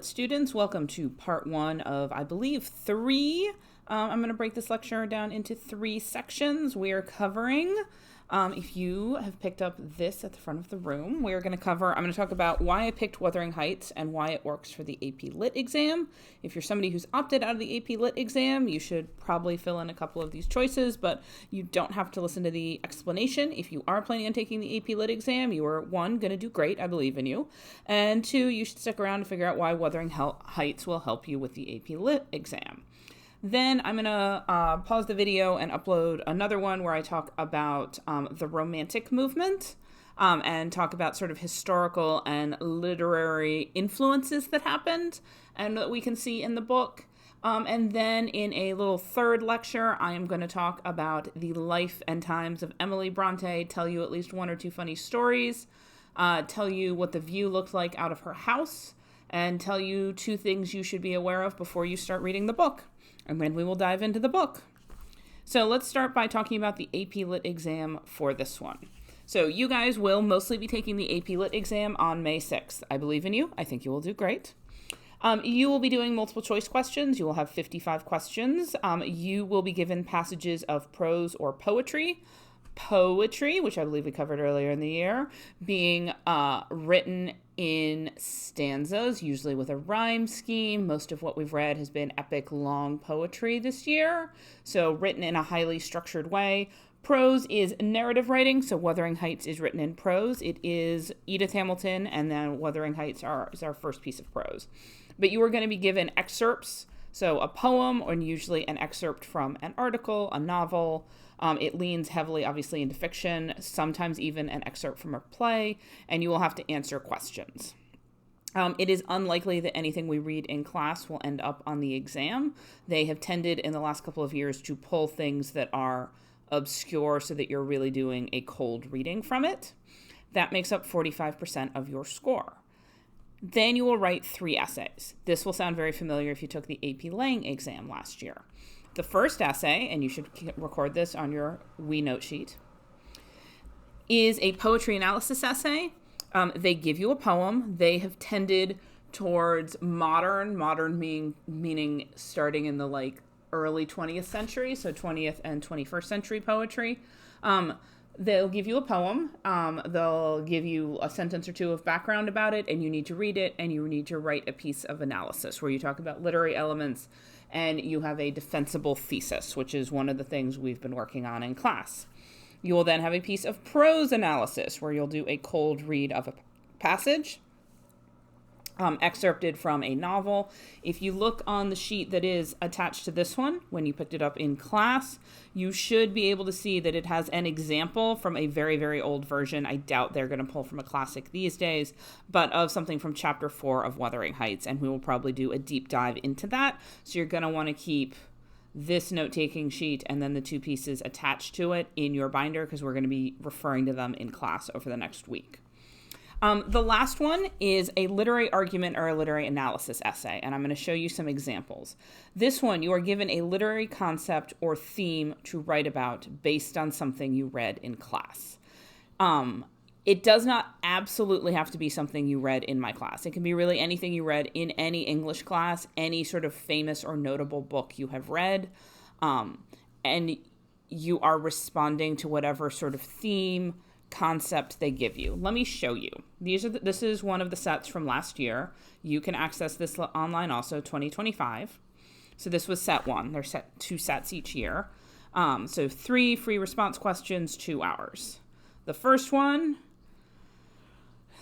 Students, welcome to part one of, I believe, three. I'm going to break this lecture down into three sections. We are covering, if you have picked up this at the front of the room, I'm going to talk about why I picked Wuthering Heights and why it works for the AP Lit exam. If you're somebody who's opted out of the AP Lit exam, you should probably fill in a couple of these choices, but you don't have to listen to the explanation. If you are planning on taking the AP Lit exam, you are, one, going to do great, I believe in you, and two, you should stick around to figure out why Wuthering Heights will help you with the AP Lit exam. Then I'm going to pause the video and upload another one where I talk about the Romantic movement and talk about sort of historical and literary influences that happened and that we can see in the book. And then in a little third lecture, I am going to talk about the life and times of Emily Bronte, tell you at least one or two funny stories, tell you what the view looked like out of her house, and tell you two things you should be aware of before you start reading the book. And then we will dive into the book. So let's start by talking about the AP Lit exam for this one. So you guys will mostly be taking the AP Lit exam on May 6th. I believe in you. I think you will do great. You will be doing multiple choice questions. You will have 55 questions. You will be given passages of prose or poetry. Poetry, which I believe we covered earlier in the year, being written in stanzas, usually with a rhyme scheme. Most of what we've read has been epic long poetry this year, so written in a highly structured way. Prose is narrative writing, so Wuthering Heights is written in prose. It is Edith Hamilton, and then Wuthering Heights is our first piece of prose. But you are going to be given excerpts, so a poem, or usually an excerpt from an article, a novel. It leans heavily, obviously, into fiction, sometimes even an excerpt from a play, and you will have to answer questions. It is unlikely that anything we read in class will end up on the exam. They have tended in the last couple of years to pull things that are obscure so that you're really doing a cold reading from it. That makes up 45% of your score. Then you will write 3 essays. This will sound very familiar if you took the AP Lang exam last year. The first essay, and you should record this on your Wee Note sheet, is a poetry analysis essay. They give you a poem. They have tended towards modern meaning starting in the early 20th century, so 20th and 21st century poetry. They'll give you a poem. They'll give you a sentence or two of background about it, and you need to read it, and you need to write a piece of analysis where you talk about literary elements, and you have a defensible thesis, which is one of the things we've been working on in class. You will then have a piece of prose analysis where you'll do a cold read of a passage, excerpted from a novel. If you look on the sheet that is attached to this one, when you picked it up in class, you should be able to see that it has an example from a very, very old version. I doubt they're going to pull from a classic these days, but of something from chapter 4 of Wuthering Heights, and we will probably do a deep dive into that. So you're going to want to keep this note-taking sheet and then the 2 pieces attached to it in your binder because we're going to be referring to them in class over the next week. The last one is a literary argument or a literary analysis essay, and I'm going to show you some examples. This one, you are given a literary concept or theme to write about based on something you read in class. It does not absolutely have to be something you read in my class. It can be really anything you read in any English class, any sort of famous or notable book you have read, and you are responding to whatever sort of theme, concept they give you. Let me show you. This is one of the sets from last year. You can access this online also, 2025. So this was set 1. They're set 2 sets each year. So 3 free response questions, 2 hours. The first one,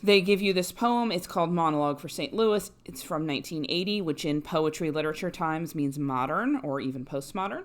they give you this poem. It's called Monologue for St. Louis. It's from 1980, which in poetry literature times means modern or even postmodern.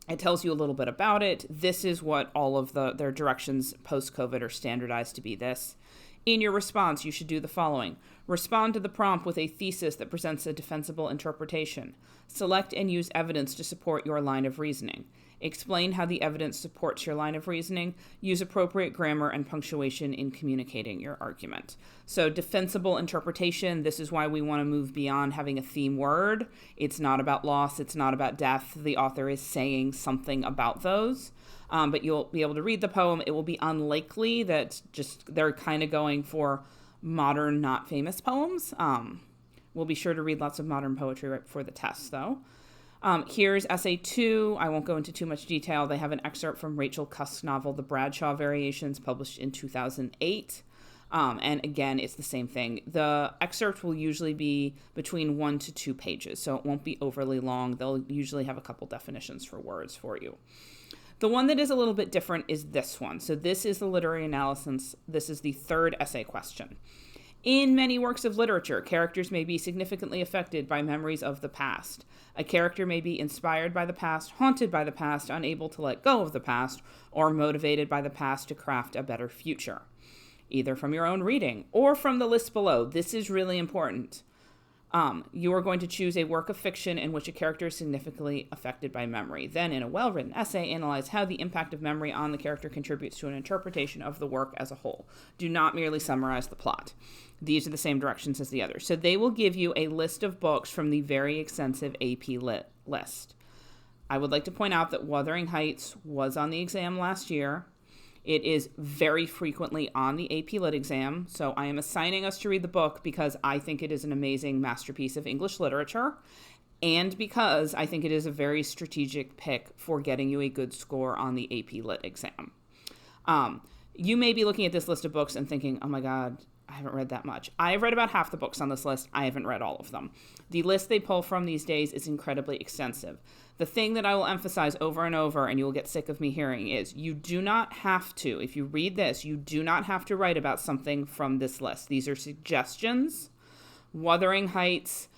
It tells you a little bit about it. This is what all of their directions post-COVID are standardized to be this. In your response, you should do the following. Respond to the prompt with a thesis that presents a defensible interpretation. Select and use evidence to support your line of reasoning. Explain how the evidence supports your line of reasoning. Use appropriate grammar and punctuation in communicating your argument. So defensible interpretation, this is why we want to move beyond having a theme word. It's not about loss. It's not about death. The author is saying something about those. But you'll be able to read the poem. It will be unlikely that just they're kind of going for modern, not famous poems. We'll be sure to read lots of modern poetry right before the test, though. Here's essay 2. I won't go into too much detail. They have an excerpt from Rachel Cusk's novel, The Bradshaw Variations, published in 2008. And again, it's the same thing. The excerpt will usually be between 1 to 2 pages, so it won't be overly long. They'll usually have a couple definitions for words for you. The one that is a little bit different is this one. So this is the literary analysis. This is the third essay question. In many works of literature, characters may be significantly affected by memories of the past. A character may be inspired by the past, haunted by the past, unable to let go of the past, or motivated by the past to craft a better future. Either from your own reading or from the list below. This is really important. You are going to choose a work of fiction in which a character is significantly affected by memory. Then, in a well-written essay, analyze how the impact of memory on the character contributes to an interpretation of the work as a whole. Do not merely summarize the plot. These are the same directions as the others. So they will give you a list of books from the very extensive AP Lit list. I would like to point out that Wuthering Heights was on the exam last year. It is very frequently on the AP Lit exam, so I am assigning us to read the book because I think it is an amazing masterpiece of English literature, and because I think it is a very strategic pick for getting you a good score on the AP Lit exam. You may be looking at this list of books and thinking, oh my God, I haven't read that much. I've read about half the books on this list. I haven't read all of them. The list they pull from these days is incredibly extensive. The thing that I will emphasize over and over, and you will get sick of me hearing, is you do not have to, if you read this, you do not have to write about something from this list. These are suggestions. Wuthering Heights,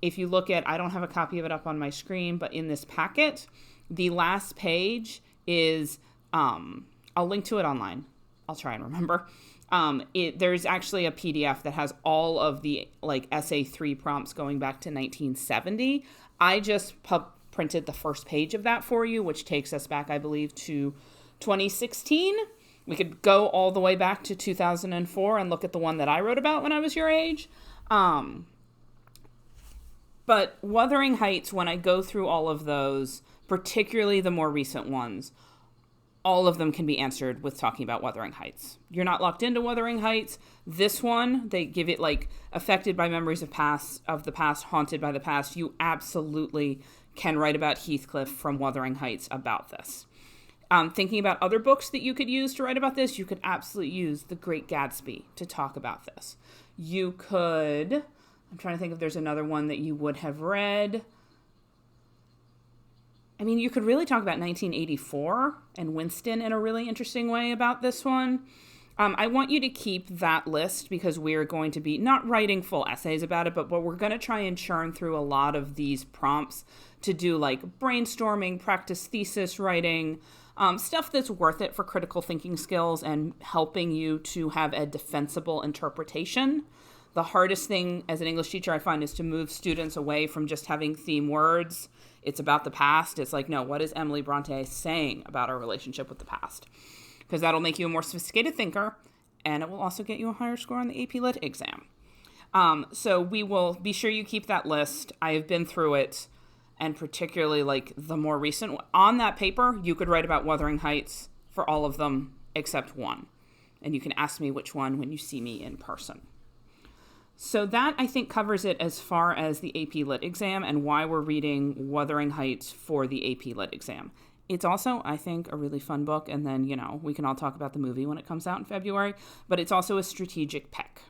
if you look at, I don't have a copy of it up on my screen, but in this packet, the last page is, I'll link to it online. I'll try and remember. There's actually a PDF that has all of the essay 3 prompts going back to 1970. I just printed the first page of that for you, which takes us back, I believe, to 2016. We could go all the way back to 2004 and look at the one that I wrote about when I was your age. But Wuthering Heights, when I go through all of those, particularly the more recent ones, all of them can be answered with talking about Wuthering Heights. You're not locked into Wuthering Heights. This one, they give it affected by memories of the past, haunted by the past. You absolutely can write about Heathcliff from Wuthering Heights about this. Thinking about other books that you could use to write about this, you could absolutely use The Great Gatsby to talk about this. You could, I'm trying to think if there's another one that you would have read. I mean, you could really talk about 1984 and Winston in a really interesting way about this one. I want you to keep that list because we're going to be not writing full essays about it, but we're going to try and churn through a lot of these prompts to do brainstorming, practice thesis writing, stuff that's worth it for critical thinking skills and helping you to have a defensible interpretation. The hardest thing as an English teacher I find is to move students away from just having theme words. It's about the past. It's no, what is Emily Bronte saying about our relationship with the past? Because that'll make you a more sophisticated thinker, and it will also get you a higher score on the AP Lit exam. So we will be sure you keep that list. I have been through it, and particularly the more recent one. On that paper, you could write about Wuthering Heights for all of them except one. And you can ask me which one when you see me in person. So that, I think, covers it as far as the AP Lit exam and why we're reading Wuthering Heights for the AP Lit exam. It's also, I think, a really fun book, and then, we can all talk about the movie when it comes out in February, but it's also a strategic pick.